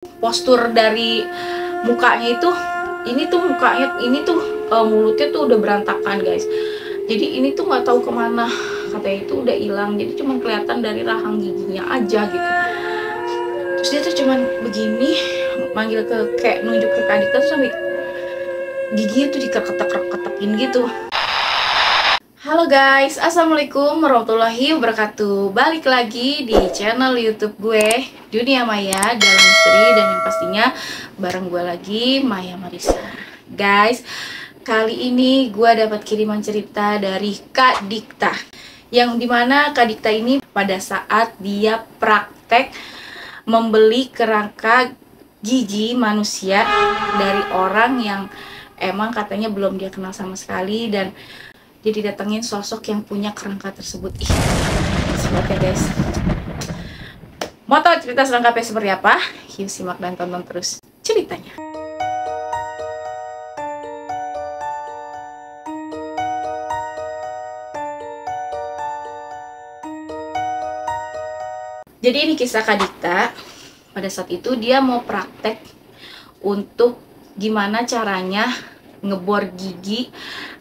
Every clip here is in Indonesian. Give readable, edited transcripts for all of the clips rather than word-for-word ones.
Postur dari mukanya itu, ini tuh mulutnya tuh udah berantakan guys. Jadi ini tuh nggak tahu kemana, katanya itu udah hilang, jadi cuma kelihatan dari rahang giginya aja gitu. Terus dia tuh cuman begini, manggil ke, kayak nunjuk ke Kak Dikta tuh sampai giginya tuh diketek-ketekin gitu. Halo guys, assalamualaikum warahmatullahi wabarakatuh. Balik lagi di channel YouTube gue, Dunia Maya Dalam Misteri, dan yang pastinya bareng gue lagi, Maya Marissa. Guys, kali ini gue dapat kiriman cerita dari Kak Dikta, yang dimana Kak Dikta ini pada saat dia praktek membeli kerangka gigi manusia dari orang yang emang katanya belum dia kenal sama sekali, dan jadi datengin sosok yang punya kerangka tersebut. Ih, sebat ya guys. Mau tahu cerita selengkapnya seperti apa? Yuk simak dan tonton terus ceritanya. Jadi ini kisah Kak Dikta. Pada saat itu dia mau praktek untuk gimana caranya ngebor gigi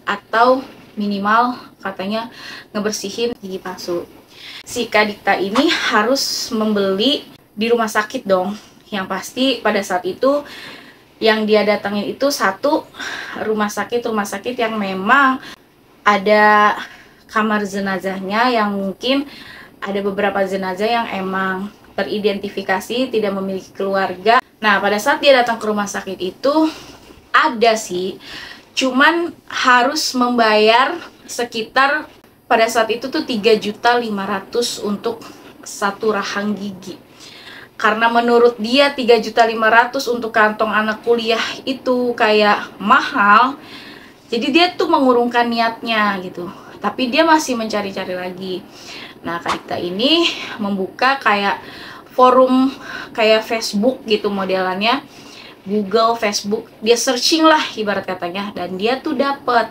atau minimal katanya ngebersihin gigi palsu. Si Kak Dikta ini harus membeli di rumah sakit dong. Yang pasti pada saat itu yang dia datangin itu satu rumah sakit yang memang ada kamar jenazahnya, yang mungkin ada beberapa jenazah yang emang teridentifikasi tidak memiliki keluarga. Nah, pada saat dia datang ke rumah sakit itu ada sih, cuman harus membayar sekitar pada saat itu tuh 3.500.000 untuk satu rahang gigi. Karena menurut dia 3.500.000 untuk kantong anak kuliah itu kayak mahal. Jadi dia tuh mengurungkan niatnya gitu. Tapi dia masih mencari-cari lagi. Nah, Kak Dikta ini membuka kayak forum kayak Facebook gitu modelannya. Google, Facebook, dia searching lah ibarat katanya, dan dia tuh dapet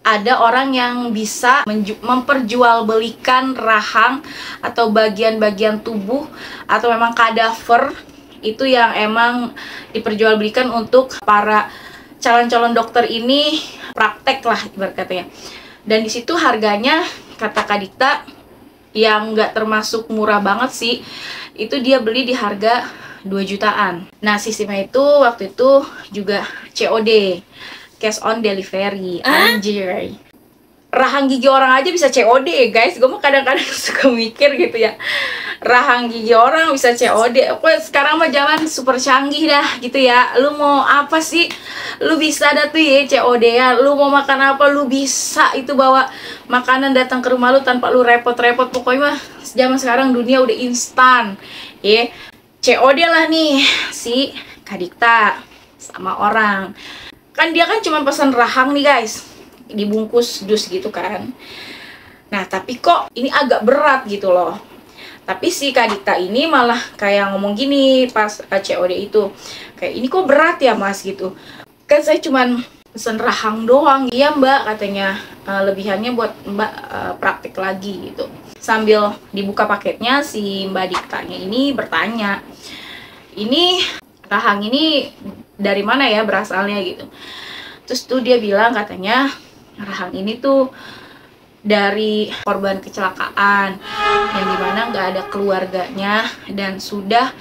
ada orang yang bisa memperjualbelikan rahang atau bagian-bagian tubuh atau memang kadaver itu yang emang diperjualbelikan untuk para calon-calon dokter ini praktek lah ibarat katanya. Dan di situ harganya kata Kak Dikta yang nggak termasuk murah banget sih, itu dia beli di harga 2 jutaan. Nah, sistemnya itu waktu itu juga COD, cash on delivery. Anjir, rahang gigi orang aja bisa COD guys. Gue mah kadang-kadang suka mikir gitu ya, rahang gigi orang bisa COD. Sekarang mah zaman super canggih dah gitu ya. Lu mau apa sih, lu bisa dah tuh ya COD ya. Lu mau makan apa, lu bisa itu bawa makanan datang ke rumah lu tanpa lu repot-repot. Pokoknya mah zaman sekarang dunia udah instan ya. COD lah nih si Kak Dikta sama orang. Kan dia kan cuma pesan rahang nih guys, dibungkus dus gitu kan. Nah, tapi kok ini agak berat gitu loh. Tapi si Kak Dikta ini malah kayak ngomong gini pas COD itu, kayak ini kok berat ya mas gitu. Kan saya cuman pesen rahang doang. Iya mbak, katanya lebihannya buat mbak praktik lagi gitu. Sambil dibuka paketnya, si Mbak Diktanya ini bertanya, ini rahang ini dari mana ya berasalnya gitu. Terus tuh dia bilang katanya rahang ini tuh dari korban kecelakaan yang dimana nggak ada keluarganya dan sudah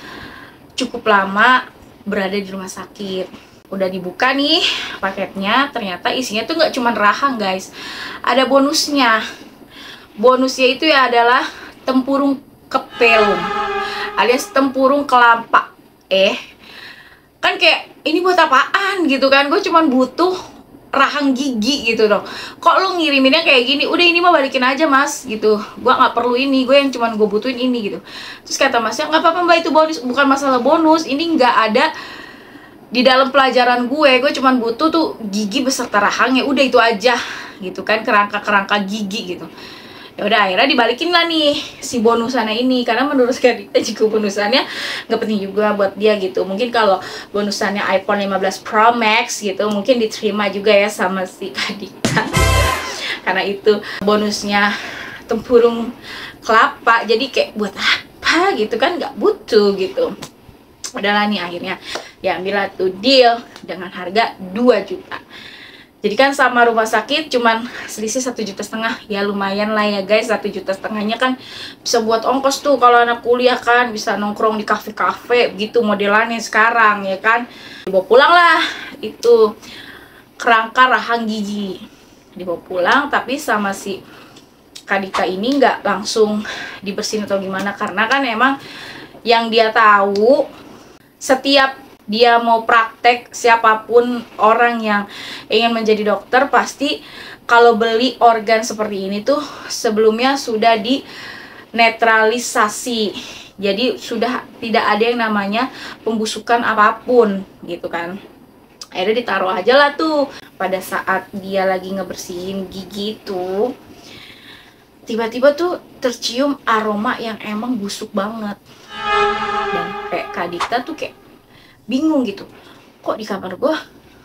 cukup lama berada di rumah sakit. Udah dibuka nih paketnya, ternyata isinya tuh nggak cuma rahang guys, ada bonusnya. Bonusnya itu ya adalah tempurung kepelum alias tempurung kelapa. Kan kayak ini buat apaan gitu kan, gue cuman butuh rahang gigi gitu dong. Kok lu ngiriminnya kayak gini, udah ini mah balikin aja mas gitu, gue nggak perlu ini, gue yang cuman gue butuhin ini gitu. Terus kata masnya, nggak apa-apa mbak, itu bonus, bukan masalah bonus, ini nggak ada di dalam pelajaran gue cuman butuh tuh gigi beserta rahangnya, udah itu aja gitu kan, kerangka gigi gitu. Ya udah akhirnya dibalikin lah nih si bonusannya ini, karena menurut Kak Dikta juga bonusannya nggak penting juga buat dia gitu. Mungkin kalau bonusannya iPhone 15 Pro Max gitu mungkin diterima juga ya sama si Kak Dikta, karena itu bonusnya tempurung kelapa, jadi kayak buat apa gitu kan, nggak butuh gitu. Udahlah nih akhirnya ya ambillah tuh deal dengan harga 2 juta. Jadi kan sama rumah sakit cuman selisih 1,5 juta. Ya lumayan lah ya guys, 1,5 juta kan bisa buat ongkos tuh kalau anak kuliah kan, bisa nongkrong di kafe-kafe gitu modelannya sekarang ya kan. Dibawa pulang lah itu kerangka rahang gigi, dibawa pulang, tapi sama si Kadika ini nggak langsung dibersihin atau gimana, karena kan emang yang dia tahu setiap dia mau praktek, siapapun orang yang ingin menjadi dokter pasti kalau beli organ seperti ini tuh sebelumnya sudah dinetralisasi. Jadi sudah tidak ada yang namanya pembusukan apapun gitu kan. Akhirnya ditaruh aja lah tuh. Pada saat dia lagi ngebersihin gigi tuh, tiba-tiba tuh tercium aroma yang emang busuk banget. Dan kayak Kadita tuh kayak bingung gitu, kok di kamar gue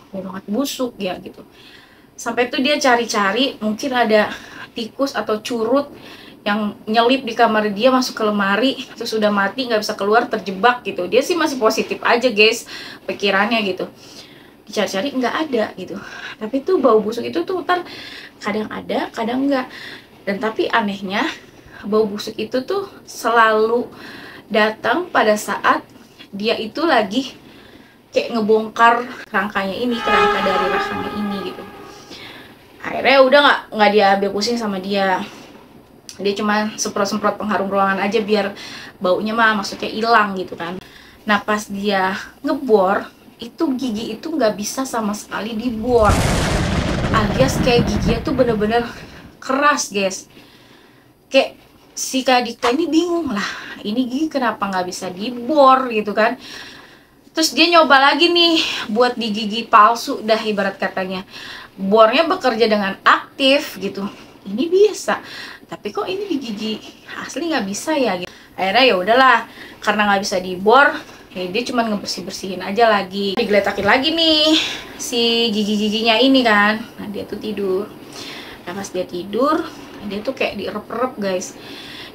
bau banget busuk ya gitu. Sampai tuh dia cari-cari, mungkin ada tikus atau curut yang nyelip di kamar dia, masuk ke lemari, terus udah mati nggak bisa keluar, terjebak gitu. Dia sih masih positif aja guys pikirannya gitu. Dicari-cari nggak ada gitu. Tapi tuh bau busuk itu tuh ntar kadang ada, kadang enggak. Dan tapi anehnya bau busuk itu tuh selalu datang pada saat dia itu lagi kayak ngebongkar kerangkanya ini, kerangka dari rahangnya ini gitu. Akhirnya udah nggak dia ambil pusing sama dia. Dia cuma semprot-semprot pengharum ruangan aja biar baunya mah maksudnya hilang gitu kan. Nah pas dia ngebor, itu gigi itu nggak bisa sama sekali dibor. Alias kayak giginya tuh bener-bener keras guys. Kayak si Kadika ini bingung lah, ini gigi kenapa nggak bisa dibor gitu kan. Terus dia nyoba lagi nih buat di gigi palsu, dah ibarat katanya bornya bekerja dengan aktif gitu, ini bisa, tapi kok ini di gigi asli nggak bisa ya gitu. Akhirnya ya udahlah, karena nggak bisa dibor ya dia cuma ngebersih-bersihin aja lagi, digeletakin lagi nih si gigi-giginya ini kan. Nah dia tuh tidur. Nah pas dia tidur, dia tuh kayak direp-rep guys,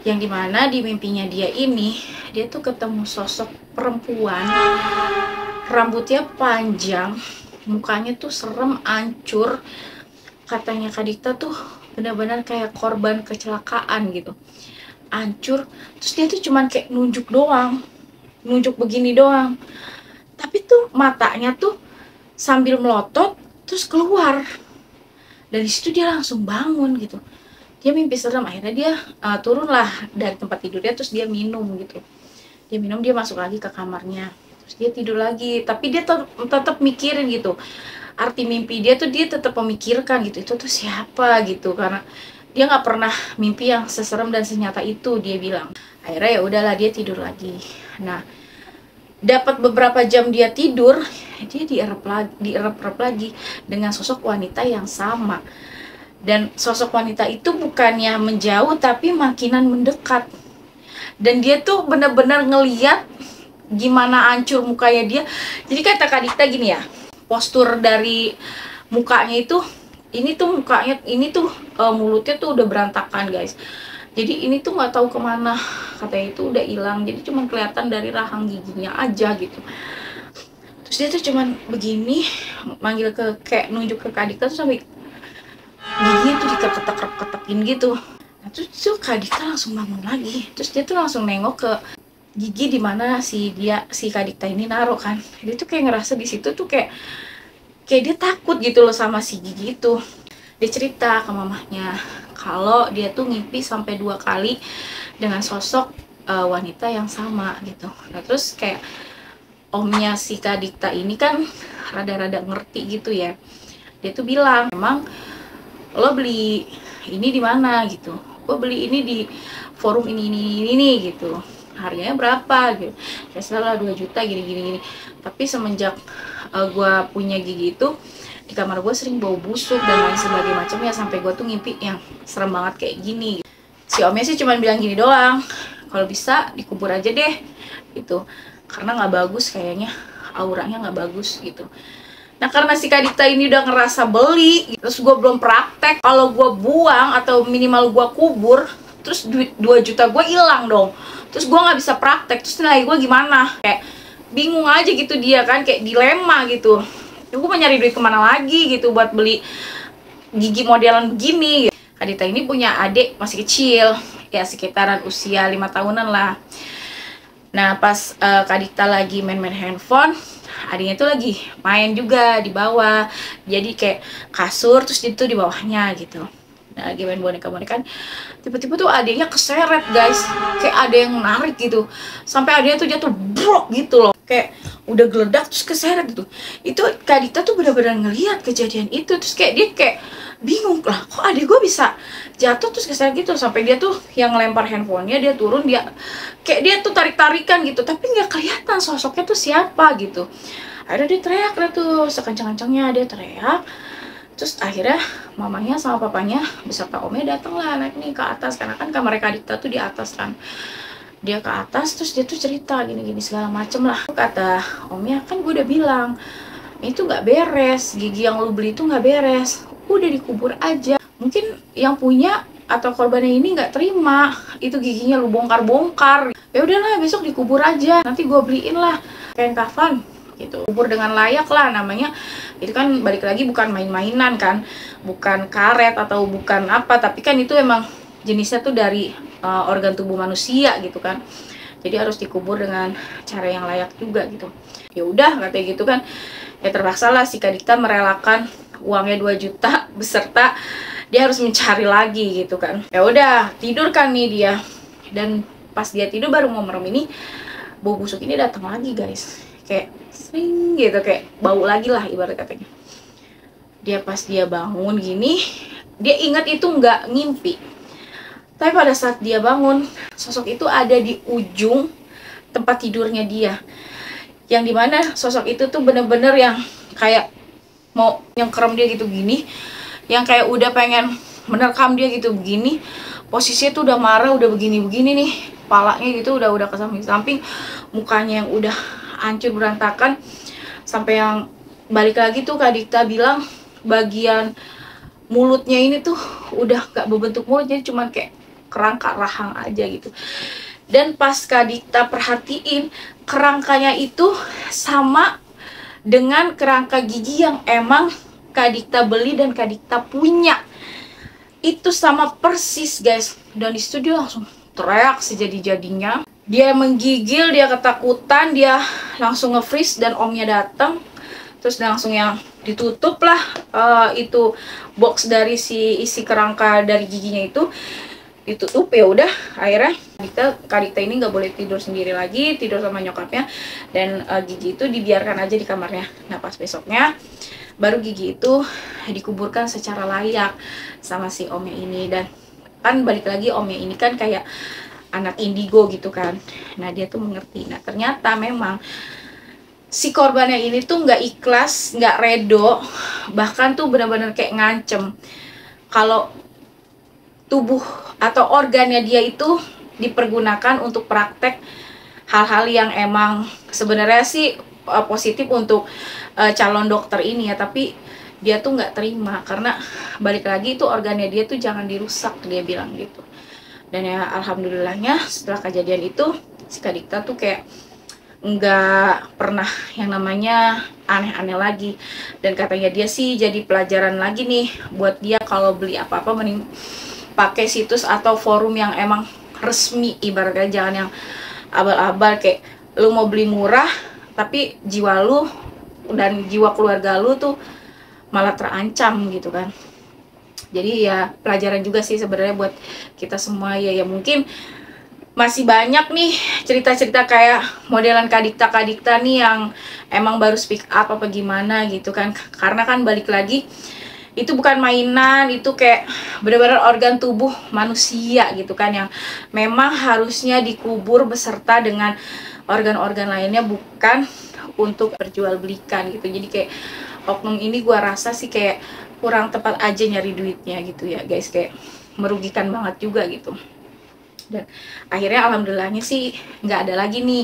yang dimana di mimpinya dia ini, dia tuh ketemu sosok perempuan, rambutnya panjang, mukanya tuh serem, ancur. Katanya Kadita tuh benar-benar kayak korban kecelakaan gitu, ancur. Terus dia tuh cuman kayak nunjuk doang, nunjuk begini doang, tapi tuh matanya tuh sambil melotot terus keluar. Dari situ dia langsung bangun gitu, dia mimpi serem. Akhirnya dia turun lah dari tempat tidurnya, terus dia minum gitu. Dia minum, dia masuk lagi ke kamarnya, terus dia tidur lagi. Tapi dia tetap mikirin gitu, arti mimpi dia tuh dia tetap memikirkan gitu, itu tuh siapa gitu, karena dia nggak pernah mimpi yang seserem dan senyata itu, dia bilang. Akhirnya ya udahlah dia tidur lagi. Nah dapat beberapa jam dia tidur, dia dierep lagi dengan sosok wanita yang sama. Dan sosok wanita itu bukannya menjauh tapi makinan mendekat. Dan dia tuh bener-bener ngeliat gimana hancur mukanya dia. Jadi kata Kadita gini ya, postur dari mukanya itu, ini tuh mukanya, ini tuh mulutnya tuh udah berantakan guys. Jadi ini tuh nggak tahu kemana, katanya itu udah hilang. Jadi cuma kelihatan dari rahang giginya aja gitu. Terus dia tuh cuman begini, manggil ke, kayak nunjuk ke Kadita tuh sampai giginya tuh diketek-ketekin gitu. Nah, terus tuh Kadita langsung bangun lagi. Terus dia tuh langsung nengok ke gigi di mana si Kadita ini naruh kan. Dia tuh kayak ngerasa di situ tuh kayak dia takut gitu loh sama si gigi itu. Dia cerita ke mamahnya kalau dia tuh ngimpi sampai 2 kali dengan sosok wanita yang sama gitu. Nah terus kayak omnya si Kadita ini kan rada-rada ngerti gitu ya. Dia tuh bilang, emang lo beli ini di mana gitu? Gue beli ini di forum ini gitu. Harganya berapa gitu? Ya salah 2 juta gini. Tapi semenjak gue punya gigi itu, di kamar gue sering bau busuk dan lain sebagainya macamnya, sampai gue tuh ngimpi yang serem banget kayak gini. Si omnya sih cuma bilang gini doang, kalau bisa dikubur aja deh gitu, karena nggak bagus kayaknya, auranya nggak bagus gitu. Nah karena si Kadita ini udah ngerasa beli, terus gue belum praktek, kalau gue buang atau minimal gue kubur, terus duit 2 juta gue hilang dong. Terus gue nggak bisa praktek, terus nilai gue gimana? Kayak bingung aja gitu dia kan, kayak dilema gitu. Gue mau nyari duit kemana lagi gitu buat beli gigi modelan begini. Kak Dita ini punya adik masih kecil, ya sekitaran usia 5 tahunan lah. Nah pas Kak Dita lagi main-main handphone, adiknya tuh lagi main juga di bawah. Jadi kayak kasur terus itu di bawahnya gitu. Nah lagi main boneka-bonekan, tiba-tiba tuh adiknya keseret guys, kayak ada yang narik gitu, sampai adiknya tuh jatuh brok gitu loh, kayak udah geledak terus keseret gitu. Itu Kak Dita tuh benar-benar ngelihat kejadian itu, terus kayak dia kayak bingung lah, kok adik gue bisa jatuh terus keseret gitu, sampai dia tuh yang ngelempar handphonenya, dia turun, dia kayak dia tuh tarik-tarikan gitu, tapi nggak kelihatan sosoknya tuh siapa gitu. Akhirnya dia teriak lah tuh, sekencang-kencangnya dia teriak. Terus akhirnya mamanya sama papanya beserta omnya datang lah naik nih ke atas, karena kan kamar Kak Dita tuh di atas kan. Dia ke atas terus dia tuh cerita gini-gini segala macem lah. Kata omnya, kan gue udah bilang itu nggak beres, gigi yang lu beli itu nggak beres, udah dikubur aja. Mungkin yang punya atau korbannya ini nggak terima itu giginya lu bongkar-bongkar, ya udahlah besok dikubur aja, nanti gue beliin lah kain kafan gitu, kubur dengan layak lah. Namanya itu kan balik lagi bukan main-mainan kan, bukan karet atau bukan apa, tapi kan itu emang jenisnya tuh dari organ tubuh manusia gitu kan, jadi harus dikubur dengan cara yang layak juga gitu. Ya udah katanya gitu kan, ya terpaksa lah si Kak Dita merelakan uangnya 2 juta beserta dia harus mencari lagi gitu kan. Ya udah tidur kan nih dia, dan pas dia tidur baru mau merem ini bau busuk ini datang lagi guys, kayak sering gitu, kayak bau lagi lah ibarat katanya. Dia pas dia bangun gini, dia ingat itu nggak ngimpi, tapi pada saat dia bangun sosok itu ada di ujung tempat tidurnya dia, yang dimana sosok itu tuh bener-bener yang kayak mau nyengkerem dia gitu gini, yang kayak udah pengen menerkam dia gitu begini. Posisinya tuh udah marah, udah begini-begini nih, palanya gitu udah ke samping-samping, mukanya yang udah hancur berantakan, sampai yang balik lagi tuh Kak Dita bilang bagian mulutnya ini tuh udah gak berbentuk mulut, jadi cuman kayak kerangka rahang aja gitu. Dan pas Kak Dita perhatiin, kerangkanya itu sama dengan kerangka gigi yang emang Kak Dita beli dan Kak Dita punya. Itu sama persis guys. Dan di studio langsung teriak sejadi-jadinya. Dia menggigil, dia ketakutan, dia langsung nge-freeze, dan omnya datang. Terus langsung yang ditutup lah itu box dari si isi kerangka dari giginya itu ditutup. Ya udah akhirnya Kak Dita ini nggak boleh tidur sendiri lagi, tidur sama nyokapnya, dan gigi itu dibiarkan aja di kamarnya. Nah pas besoknya baru gigi itu dikuburkan secara layak sama si omnya ini. Dan kan balik lagi omnya ini kan kayak anak indigo gitu kan, nah dia tuh mengerti. Nah ternyata memang si korbannya ini tuh nggak ikhlas, nggak redo, bahkan tuh benar-benar kayak ngancem kalau tubuh atau organnya dia itu dipergunakan untuk praktek hal-hal yang emang sebenarnya sih positif untuk calon dokter ini ya, tapi dia tuh nggak terima karena balik lagi itu organnya dia tuh jangan dirusak, dia bilang gitu. Dan ya alhamdulillahnya setelah kejadian itu si Kak Dita tuh kayak nggak pernah yang namanya aneh-aneh lagi, dan katanya dia sih jadi pelajaran lagi nih buat dia kalau beli apa-apa mending pakai situs atau forum yang emang resmi, ibaratnya jangan yang abal-abal kayak lu mau beli murah tapi jiwa lu dan jiwa keluarga lu tuh malah terancam gitu kan. Jadi ya pelajaran juga sih sebenarnya buat kita semua ya. Ya mungkin masih banyak nih cerita-cerita kayak modelan Kak Dita nih yang emang baru speak up apa gimana gitu kan, karena kan balik lagi itu bukan mainan, itu kayak benar-benar organ tubuh manusia gitu kan, yang memang harusnya dikubur beserta dengan organ-organ lainnya, bukan untuk perjualbelikan gitu. Jadi kayak oknum ini gua rasa sih kayak kurang tepat aja nyari duitnya gitu ya guys, kayak merugikan banget juga gitu. Dan akhirnya alhamdulillahnya sih nggak ada lagi nih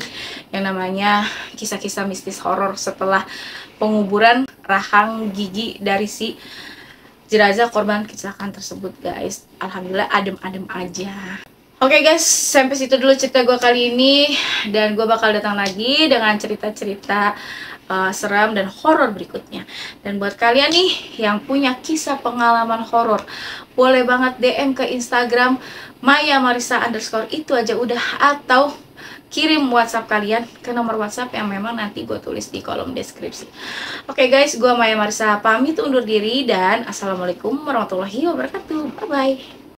yang namanya kisah-kisah mistis horor setelah penguburan rahang gigi dari si jenazah korban kecelakaan tersebut guys. Alhamdulillah adem-adem aja. Oke guys, sampai situ dulu cerita gue kali ini. Dan gue bakal datang lagi dengan cerita-cerita seram dan horor berikutnya. Dan buat kalian nih yang punya kisah pengalaman horor, boleh banget DM ke Instagram Maya Marissa _ itu aja udah. Atau kirim WhatsApp kalian ke nomor WhatsApp yang memang nanti gue tulis di kolom deskripsi. Oke guys, gue Maya Marissa pamit undur diri dan assalamualaikum warahmatullahi wabarakatuh. Bye bye.